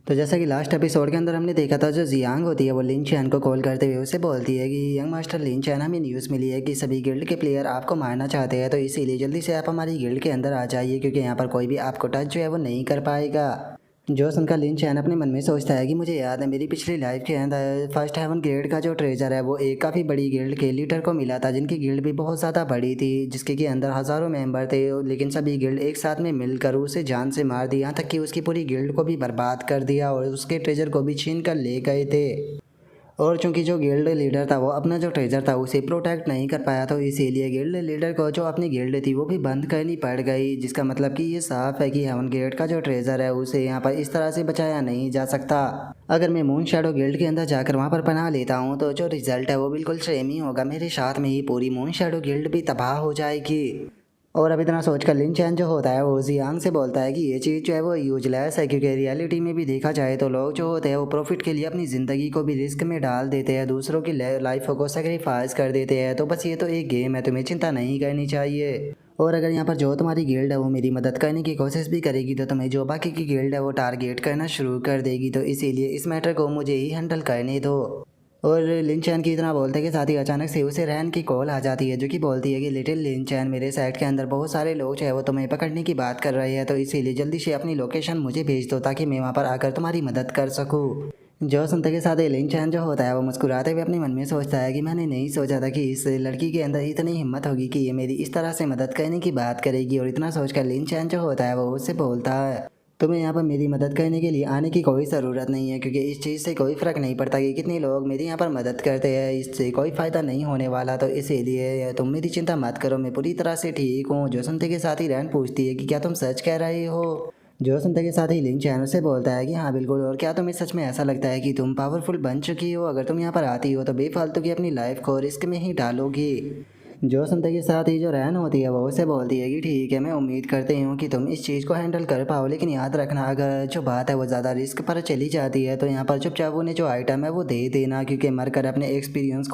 तो जैसा कि लास्ट एपिसोड के अंदर हमने देखा था, जो जियांग होती है वो लिन चैन को कॉल करते हुए उसे बोलती है कि यंग मास्टर लिन चैन, हमें न्यूज़ मिली है कि सभी गिल्ड के प्लेयर आपको मारना चाहते हैं, तो इसीलिए जल्दी से आप हमारी गिल्ड के अंदर आ जाइए, क्योंकि यहाँ पर कोई भी आपको टच जो है वो नहीं कर पाएगा। जो सुनकर लिन चैन अपने मन में सोचता है कि मुझे याद है मेरी पिछली लाइफ के अंदर फर्स्ट हेवन गिल्ड का जो ट्रेजर है वो एक काफ़ी बड़ी गिल्ड के लीडर को मिला था, जिनकी गिल्ड भी बहुत ज़्यादा बड़ी थी, जिसके के अंदर हज़ारों मेंबर थे, लेकिन सभी गिल्ड एक साथ में मिलकर उसे जान से मार दिया, यहाँ तक कि उसकी पूरी गिल्ड को भी बर्बाद कर दिया और उसके ट्रेजर को भी छीन कर ले गए थे। और चूंकि जो गिल्ड लीडर था वो अपना जो ट्रेजर था उसे प्रोटेक्ट नहीं कर पाया, तो इसीलिए गिल्ड लीडर को जो अपनी गिल्ड थी वो भी बंद करनी पड़ गई, जिसका मतलब कि ये साफ है कि हेवन गेट का जो ट्रेजर है उसे यहाँ पर इस तरह से बचाया नहीं जा सकता। अगर मैं मून शैडो गिल्ड के अंदर जाकर वहाँ पर पनाह लेता हूँ तो जो रिजल्ट है वो बिल्कुल सेम ही होगा, मेरे साथ में ही पूरी मून शैडो गिल्ड भी तबाह हो जाएगी। और अब इतना सोचकर लिन चैन जो होता है वो जियांग से बोलता है कि ये चीज़ जो है वो यूजलेस है, क्योंकि रियलिटी में भी देखा जाए तो लोग जो होते हैं वो प्रॉफिट के लिए अपनी ज़िंदगी को भी रिस्क में डाल देते हैं, दूसरों की लाइफ को सेक्रीफाइस कर देते हैं। तो बस ये तो एक गेम है, तुम्हें चिंता नहीं करनी चाहिए। और अगर यहाँ पर जो तुम्हारी गिल्ड है वो मेरी मदद करने की कोशिश भी करेगी तो तुम्हें जो बाकी की गिल्ड है वो टारगेट करना शुरू कर देगी, तो इसीलिए इस मैटर को मुझे ही हैंडल करने दो। और लिन चैन की इतना बोलते के साथ ही अचानक से उसे रैन की कॉल आ जाती है, जो कि बोलती है कि लिटिल लिन चैन, मेरे साइट के अंदर बहुत सारे लोग जो है वो तुम्हें पकड़ने की बात कर रहे हैं, तो इसीलिए जल्दी से अपनी लोकेशन मुझे भेज दो ताकि मैं वहाँ पर आकर तुम्हारी मदद कर सकूँ। जो सुनते के साथ ही लिन चैन जो होता है वो मुस्कुराते हुए अपने मन में सोचता है कि मैंने नहीं सोचा था कि इस लड़की के अंदर इतनी हिम्मत होगी कि ये मेरी इस तरह से मदद करने की बात करेगी। और इतना सोचकर लिन चैन जो होता है वो उससे बोलता है, तुम्हें यहाँ पर मेरी मदद करने के लिए आने की कोई ज़रूरत नहीं है, क्योंकि इस चीज़ से कोई फ़र्क नहीं पड़ता कि कितने लोग मेरी यहाँ पर मदद करते हैं, इससे कोई फ़ायदा नहीं होने वाला, तो इसीलिए तुम मेरी चिंता मत करो, मैं पूरी तरह से ठीक हूँ। जो सुनते के साथ ही रैन पूछती है कि क्या तुम सच कह रहे हो। जो सुनते के साथ ही लिन चैन से बोलता है कि हाँ बिल्कुल, और क्या तुम्हें सच में ऐसा लगता है कि तुम पावरफुल बन चुकी हो? अगर तुम यहाँ पर आती हो तो बेफालतू की अपनी लाइफ को रिस्क में ही डालोगी। जो सुनते के साथ ही जो रैन होती है वो उसे बोलती है कि ठीक है, मैं उम्मीद करती हूँ कि तुम इस चीज़ को हैंडल कर पाओ, लेकिन याद रखना अगर जो बात है वो ज़्यादा रिस्क पर चली जाती है तो यहाँ पर चुपचाप उन्हें जो आइटम है वो दे देना, क्योंकि मरकर अपने एक्सपीरियंस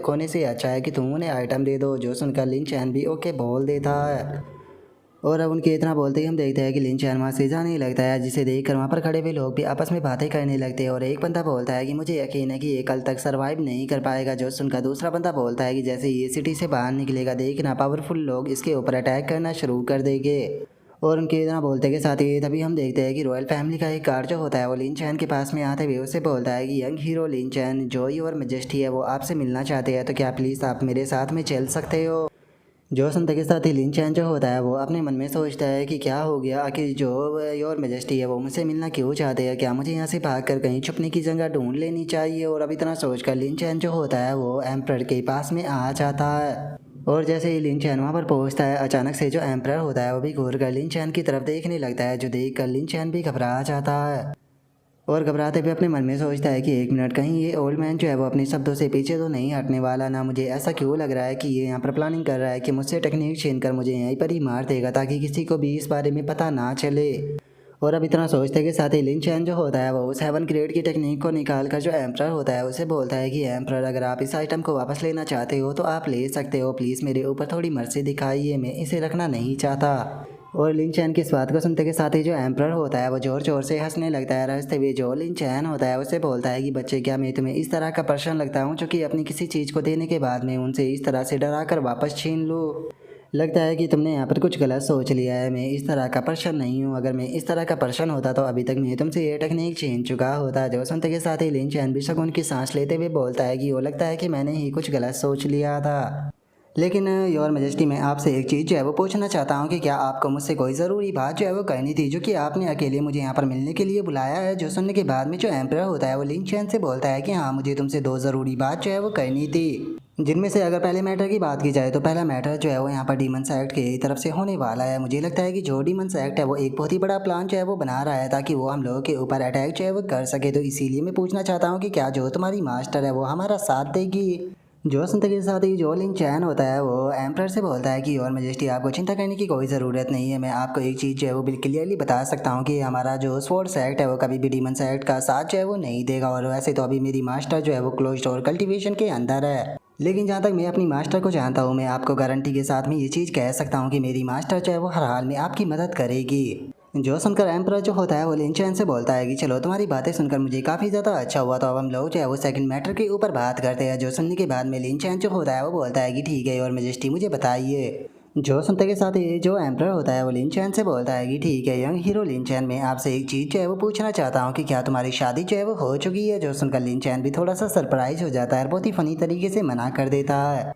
खोने से अच्छा है कि तुम उन्हें आइटम दे दो। जो सुनकर लिन चैन भी ओके बोल देता है। और अब उनके इतना बोलते ही हम देखते हैं कि लिन चैन वहाँ से जाने लगता है, जिसे देखकर वहाँ पर खड़े हुए लोग भी आपस में बातें करने लगते हैं। और एक बंदा बोलता है कि मुझे यकीन है कि ये कल तक सरवाइव नहीं कर पाएगा। जो सुनकर दूसरा बंदा बोलता है कि जैसे ये सिटी से बाहर निकलेगा देखना पावरफुल लोग इसके ऊपर अटैक करना शुरू कर देंगे। और उनके इतना बोलते के साथ ही तभी हम देखते हैं कि रॉयल फैमिली का एक कार जो होता है वो लिन चैन के पास में आते हुए उसे बोलता है कि यंग हीरो लिन चैन, जॉय और मेजेस्टी है वो आपसे मिलना चाहते हैं, तो क्या प्लीज़ आप मेरे साथ में चल सकते हो। जो सुनते के साथ ही लिन चैन जो होता है वो अपने मन में सोचता है कि क्या हो गया, आखिर जो योर मेजेस्टी है वो मुझसे मिलना क्यों चाहते हैं, क्या मुझे यहाँ से भाग कर कहीं छुपने की जगह ढूंढ लेनी चाहिए। और अब इतना सोचकर लिन चैन जो होता है वो एम्प्रर के पास में आ जाता है। और जैसे ही लिन चैन वहाँ पर पहुँचता है, अचानक से जो एम्प्रर होता है वो भी घूर कर लिन चैन की तरफ देखने लगता है, जो देख कर लिन चैन भी घबरा जाता है। और घबराते हुए अपने मन में सोचता है कि एक मिनट, कहीं ये ओल्ड मैन जो है वो अपने शब्दों से पीछे तो नहीं हटने वाला ना। मुझे ऐसा क्यों लग रहा है कि ये यहाँ पर प्लानिंग कर रहा है कि मुझसे टेक्निक छीन कर मुझे यहीं पर ही मार देगा, ताकि किसी को भी इस बारे में पता ना चले। और अब इतना सोचते के साथ ही लिन चैन जो होता है वो उस हेवन ग्रेड की टेक्निक को निकाल कर जो एम्प्रर होता है उसे बोलता है कि एम्प्रर, अगर आप इस आइटम को वापस लेना चाहते हो तो आप ले सकते हो, प्लीज़ मेरे ऊपर थोड़ी मर्जी दिखाइए, मैं इसे रखना नहीं चाहता। और लिन चैन की इस बात को सुनते के साथ ही जो एम्प्रर होता है वो जोर जोर से हंसने लगता है। हंसते हुए जो लिन चैन होता है उसे बोलता है कि बच्चे, क्या मैं तुम्हें इस तरह का पर्सन लगता हूँ जो कि अपनी किसी चीज़ को देने के बाद में उनसे इस तरह से डरा कर वापस छीन लूँ? लगता है कि तुमने यहाँ पर कुछ गलत सोच लिया है, मैं इस तरह का पर्सन नहीं हूँ। अगर मैं इस तरह का पर्सन होता तो अभी तक मैं तुमसे ये टेक्निक छीन चुका होता। जो सुनते के साथ ही लिन चैन भी सुकून की सांस लेते हुए बोलता है कि वो लगता है कि मैंने ही कुछ गलत सोच लिया था। लेकिन योर मेजेस्टी, मैं आपसे एक चीज़ जो है वो पूछना चाहता हूँ कि क्या आपको मुझसे कोई ज़रूरी बात जो है वो करनी थी, जो कि आपने अकेले मुझे यहाँ पर मिलने के लिए बुलाया है। जो सुनने के बाद में जो एम्प्रर होता है वो लिन चैन से बोलता है कि हाँ, मुझे तुमसे दो ज़रूरी बात जो है वो करनी थी, जिनमें से अगर पहले मैटर की बात की जाए तो पहला मैटर जो है वो यहाँ पर डीमन एक्ट की तरफ से होने वाला है। मुझे लगता है कि जो डीमन एक्ट है वो एक बहुत ही बड़ा प्लान जो है वो बना रहा है ताकि वो हम लोगों के ऊपर अटैक जो है वो कर सके, तो इसीलिए मैं पूछना चाहता हूँ कि क्या जो तुम्हारी मास्टर है वो हमारा साथ देगी। जो सुनते के साथ ही जो लिन चैन होता है वो एम्प्रर से बोलता है कि योर मेजेस्टी, आपको चिंता करने की कोई ज़रूरत नहीं है। मैं आपको एक चीज़ जो है वो बिल्कुल क्लियरली बता सकता हूँ कि हमारा जो स्वॉर्ड सेक्ट है वो कभी भी डीमन सेक्ट का साथ जो है वो नहीं देगा। और वैसे तो अभी मेरी मास्टर जो है वो क्लोज्ड और कल्टीवेशन के अंदर है, लेकिन जहाँ तक मैं अपनी मास्टर को जानता हूँ, मैं आपको गारंटी के साथ में ये चीज़ कह सकता हूँ कि मेरी मास्टर जो है वो हर हाल में आपकी मदद करेगी। जो सुनकर एम्पर जो होता है वो लिन चैन से बोलता है कि चलो तुम्हारी बातें सुनकर मुझे काफ़ी ज़्यादा अच्छा हुआ, तो अब हम लोग जो है वो सेकंड मैटर के ऊपर बात करते हैं। जो सुनने के बाद में लिन चैन जो होता है वो बोलता है कि ठीक है और मेजेस्टी मुझे बताइए। जो सुनते के साथ ही जो एम्पर होता है वो लिन चैन से बोलता है कि ठीक है यंग हीरो लिन चैन, मैं आपसे एक चीज़ जो है वो पूछना चाहता हूँ कि क्या तुम्हारी शादी जो है वो हो चुकी है। जो सुनकर लिन चैन भी थोड़ा सा सरप्राइज हो जाता है और बहुत ही फनी तरीके से मना कर देता है।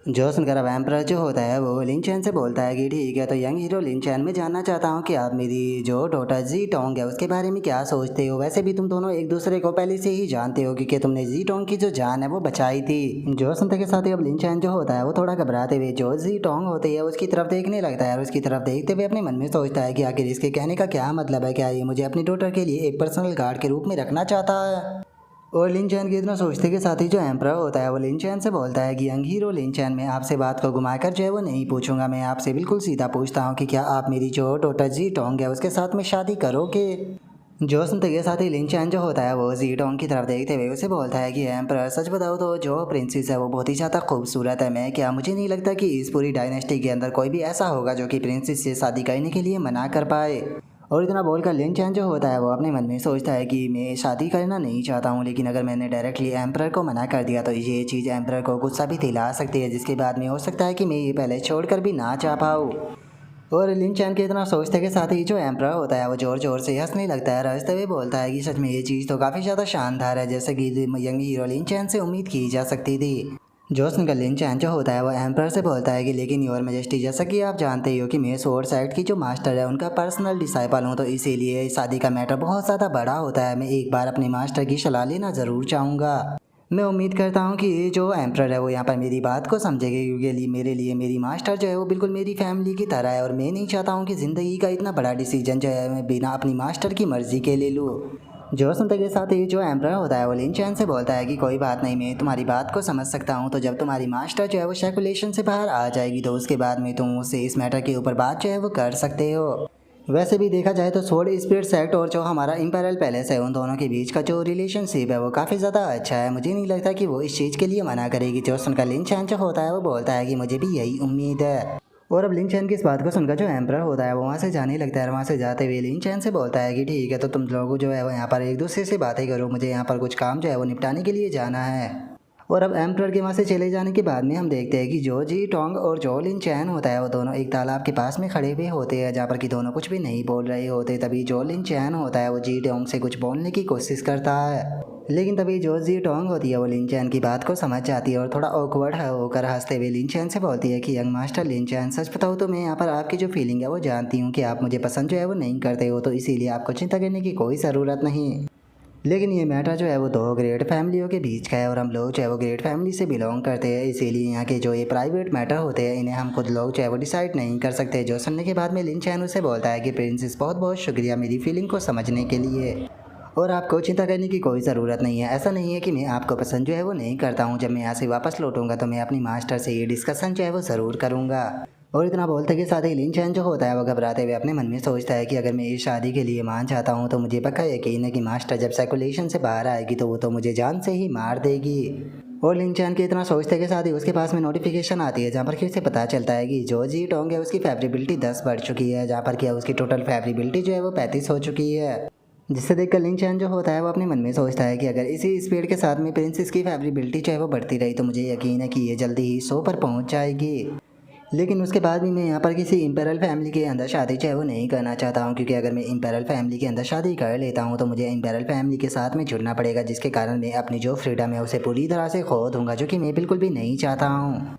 जो सुनकर अब एम्परर जो होता है वो लिन चैन से बोलता है कि ठीक है, तो यंग हीरो लिन चैन, मैं जानना चाहता हूँ कि आप मेरी जो डॉटर जी टोंग है उसके बारे में क्या सोचते हो। वैसे भी तुम दोनों एक दूसरे को पहले से ही जानते हो क्योंकि तुमने जी टोंग की जो जान है वो बचाई थी। जो सुनते के साथ ही अब लिन चैन जो होता है वो थोड़ा घबराते हुए जो जी टोंग होती है उसकी तरफ देखने लगता है और उसकी तरफ देखते हुए अपने मन में सोचता है कि आखिर इसके कहने का क्या मतलब है, क्या ये मुझे अपनी डॉटर के लिए एक पर्सनल गार्ड के रूप में रखना चाहता है। और लिन चैन के इतना सोचते के साथ ही जो एम्परर होता है वो लिन चैन से बोलता है कि यंग हीरो लिन चैन, मैं आपसे बात को घुमाकर जो है वो नहीं पूछूंगा, मैं आपसे बिल्कुल सीधा पूछता हूँ कि क्या आप मेरी जो डॉटर जी टोंग है उसके साथ में शादी करोगे। जो सुनते के साथ ही लिन चैन जो होता है वो जी टोंग की तरफ देखते हुए उसे बोलता है कि एम्परर सच बताओ तो जो प्रिंसेस है वो बहुत ही ज़्यादा खूबसूरत है, मैं क्या मुझे नहीं लगता कि इस पूरी डायनेस्टी के अंदर कोई भी ऐसा होगा जो कि प्रिंसेस से शादी करने के लिए मना कर पाए। और इतना बोलकर लिन चैन जो होता है वो अपने मन में सोचता है कि मैं शादी करना नहीं चाहता हूँ, लेकिन अगर मैंने डायरेक्टली एम्परर को मना कर दिया तो ये चीज़ एम्परर को गुस्सा भी दिला सकती है, जिसके बाद में हो सकता है कि मैं ये पहले छोड़कर भी ना चाह पाऊँ। और लिन चैन के इतना सोचते के साथ ही जो एम्परर होता है वो जोर जोर से हंसने लगता है और हंसते हुए बोलता है कि सच में ये चीज़ तो काफ़ी ज़्यादा शानदार है, जैसे कि यंग हीरो लिन चैन से उम्मीद की जा सकती थी। जो सुनकर लिन चैन जो होता है वो एम्परर से बोलता है कि लेकिन योर मेजेस्टी, जैसा कि आप जानते ही हो कि मैं स्वॉर्ड साइड की जो मास्टर है उनका पर्सनल डिसाइपल हूँ, तो इसीलिए शादी का मैटर बहुत ज़्यादा बड़ा होता है, मैं एक बार अपने मास्टर की सलाह लेना ज़रूर चाहूँगा। मैं उम्मीद करता हूँ कि ये जो एम्परर है वो यहाँ पर मेरी बात को समझेगा, क्योंकि मेरे लिए मेरी मास्टर जो है वो बिल्कुल मेरी फैमिली की तरह है और मैं नहीं चाहता हूँ कि ज़िंदगी का इतना बड़ा डिसीजन जो है मैं बिना अपनी मास्टर की मर्ज़ी के ले लूँ। जो सुनते के साथ ही जो एम्परर होता है वो लिन चैन से बोलता है कि कोई बात नहीं, मैं तुम्हारी बात को समझ सकता हूँ, तो जब तुम्हारी मास्टर जो है वो सर्कुलेशन से बाहर आ जाएगी तो उसके बाद में तुम उससे इस मैटर के ऊपर बात जो है वो कर सकते हो। वैसे भी देखा जाए तो स्वॉर्ड स्पिरिट सेक्ट और जो हमारा इंपीरियल पैलेस है उन दोनों के बीच का जो रिलेशनशिप है वो काफ़ी ज़्यादा अच्छा है, मुझे नहीं लगता कि वो इस चीज़ के लिए मना करेगी। जो सुनकर लिन चैन जो होता है वो बोलता है कि मुझे भी यही उम्मीद है। और अब लिन चैन की इस बात को सुनकर जो एम्परर होता है वो वहाँ से जाने लगता है और वहाँ से जाते हुए लिन चैन से बोलता है कि ठीक है, तो तुम लोग जो है वो यहाँ पर एक दूसरे से बातें करो, मुझे यहाँ पर कुछ काम जो है वो निपटाने के लिए जाना है। और अब एम्परर के वहाँ से चले जाने के बाद में हम देखते हैं कि जो जी टोंग और जो लिन चैन होता है वो दोनों एक तालाब के पास में खड़े हुए होते हैं जहाँ पर कि दोनों कुछ भी नहीं बोल रहे होते। तभी जो लिन चैन होता है वो जी टोंग से कुछ बोलने की कोशिश करता है, लेकिन तभी जो जी टोंग होती है वो लिन चैन की बात को समझ जाती है और थोड़ा ऑकवर्ड होकर हंसते हुए लिन चैन से बोलती है कि यंग मास्टर लिन चैन, सच बताओ तो मैं यहाँ पर आपकी जो फीलिंग है वो जानती हूँ कि आप मुझे पसंद जो है वो नहीं करते हो, तो इसीलिए आपको चिंता करने की कोई ज़रूरत नहीं। लेकिन ये मैटर जो है वो दो ग्रेट फैमिलियों के बीच का है और हम लोग जो है वो ग्रेट फैमिली से बिलोंग करते हैं, इसीलिए यहाँ के जो ये प्राइवेट मैटर होते हैं इन्हें हम खुद लोग जो है वो डिसाइड नहीं कर सकते। जो सुनने के बाद में लिन चैन उसे बोलता है कि प्रिंसेस बहुत बहुत शुक्रिया मेरी फीलिंग को समझने के लिए, और आपको चिंता करने की कोई ज़रूरत नहीं है। ऐसा नहीं है कि मैं आपको पसंद जो है वो नहीं करता हूँ, जब मैं यहाँ से वापस लौटूंगा तो मैं अपनी मास्टर से ये डिस्कशन जो है वो ज़रूर करूँगा। और इतना बोलते के साथ ही लिन चैन जो होता है वो घबराते हुए अपने मन में सोचता है कि अगर मैं इस शादी के लिए मान चाहता हूँ तो मुझे पक्का यकीन है कि मास्टर जब सर्कुलेशन से बाहर आएगी तो वो तो मुझे जान से ही मार देगी। और लिन चैन के इतना सोचते के साथ ही उसके पास में नोटिफिकेशन आती है जहाँ पर कि उसे पता चलता है कि जो जी टोंग है उसकी फेवरेबिलिटी 10 बढ़ चुकी है, जहाँ पर क्या उसकी टोटल फेवरेबिलिटी जो है वो 35 हो चुकी है। जिससे देखकर लिन चैन जो होता है वो अपने मन में सोचता है कि अगर इसी स्पीड के साथ में प्रिंसेस की फेवरेबिलिटी जो है वो बढ़ती रही तो मुझे यकीन है कि ये जल्दी ही 100 पर पहुंच जाएगी। लेकिन उसके बाद भी मैं यहाँ पर किसी इंपीरियल फैमिली के अंदर शादी जो है वो नहीं करना चाहता हूँ, क्योंकि अगर मैं इंपीरियल फैमिली के अंदर शादी कर लेता हूँ तो मुझे इंपीरियल फैमिली के साथ में जुड़ना पड़ेगा, जिसके कारण मैं अपनी जो फ्रीडम है उसे पूरी तरह से खो दूँगा, जो कि मैं बिल्कुल भी नहीं चाहता हूँ।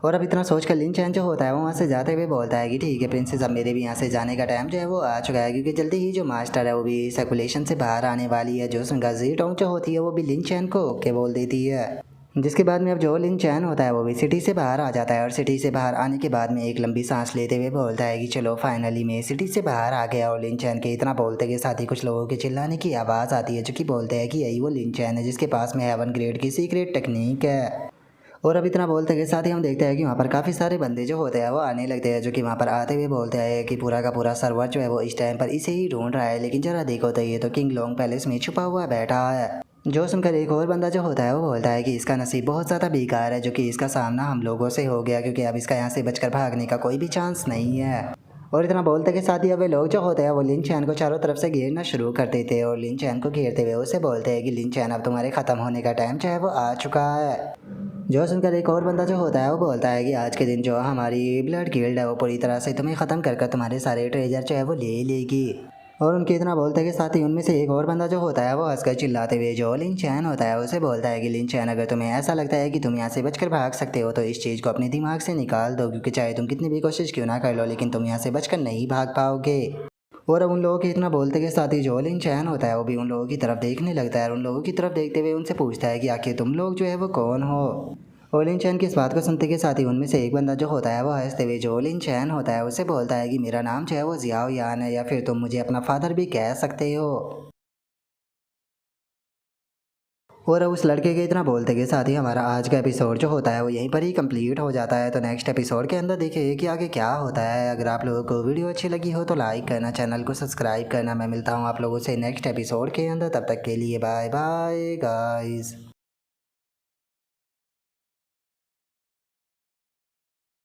और अब इतना सोचकर लिन चैन जो होता है वो वहाँ से जाते हुए बोलता है कि ठीक है प्रिंसेस, अब मेरे भी यहाँ से जाने का टाइम जो है वो आ चुका है, क्योंकि जल्दी ही जो मास्टर है वो भी सर्कुलेशन से बाहर आने वाली है। जो सुनकर जी टोंग जो होती है वो भी लिन चैन को ओके बोल देती है, जिसके बाद में अब जो लिन चैन होता है वो भी सिटी से बाहर आ जाता है और सिटी से बाहर आने के बाद में एक लंबी सांस लेते हुए बोलता है कि चलो फाइनली मैं सिटी से बाहर आ गया। और लिन चैन के इतना बोलते के साथ ही कुछ लोगों के चिल्लाने की आवाज़ आती है, जो कि बोलते हैं कि यही वो लिन चैन है जिसके पास में हेवन ग्रेड की सीक्रेट टेक्निक है। और अब इतना बोलते के साथ ही हम देखते हैं कि वहाँ पर काफ़ी सारे बंदे जो होते हैं वो आने लगते हैं, जो कि वहाँ पर आते हुए बोलते हैं कि पूरा का पूरा सर्वर जो है वो इस टाइम पर इसे ही ढूंढ रहा है, लेकिन जरा देखो तो ये तो किंग लॉन्ग पैलेस में छुपा हुआ बैठा है। जो सुनकर एक और बंदा जो होता है वो बोलता है कि इसका नसीब बहुत ज़्यादा बेकार है, जो कि इसका सामना हम लोगों से हो गया, क्योंकि अब इसका यहाँ से बचकर भागने का कोई भी चांस नहीं है। और इतना बोलते के साथ ही अब वे लोग जो होते हैं वो लिन चैन को चारों तरफ से घेरना शुरू कर देते हैं और लिन चैन को घेरते हुए उसे बोलते हैं कि लिन चैन अब तुम्हारे ख़त्म होने का टाइम जो है वो आ चुका है। जो सुनकर एक और बंदा जो होता है वो बोलता है कि आज के दिन जो हमारी ब्लड गिल्ड है वो पूरी तरह से तुम्हें ख़त्म कर तुम्हारे सारे ट्रेजर जो है वो ले लेगी। और उनके इतना बोलते के साथ ही उनमें से एक और बंदा जो होता है वो हंसकर चिल्लाते हुए जो लिन चैन होता है उसे बोलता है कि लिन चैन अगर तुम्हें ऐसा लगता है कि तुम यहाँ से बचकर भाग सकते हो तो इस चीज़ को अपने दिमाग से निकाल दो, क्योंकि चाहे तुम कितनी भी कोशिश क्यों ना कर लो लेकिन तुम यहाँ से बचकर नहीं भाग पाओगे। और अब उन लोगों के इतना बोलते के साथ ही जो लिन चैन होता है वो भी उन लोगों की तरफ देखने लगता है और उन लोगों की तरफ देखते हुए उनसे पूछता है कि आखिर तुम लोग जो है वो कौन हो। और लिन चैन की इस बात को सुनते के साथ ही उनमें से एक बंदा जो होता है वो हंसते हुए जो लिन चैन होता है उसे बोलता है कि मेरा नाम जो है वो जियाओ यान है, या फिर तुम मुझे अपना फादर भी कह सकते हो। और अब उस लड़के के इतना बोलते के साथ ही हमारा आज का एपिसोड जो होता है वो यहीं पर ही कंप्लीट हो जाता है। तो नेक्स्ट एपिसोड के अंदर देखिए कि आगे क्या होता है। अगर आप लोगों को वीडियो अच्छी लगी हो तो लाइक करना, चैनल को सब्सक्राइब करना। मैं मिलता हूँ आप लोगों से नेक्स्ट एपिसोड के अंदर, तब तक के लिए बाय बाय गाइस।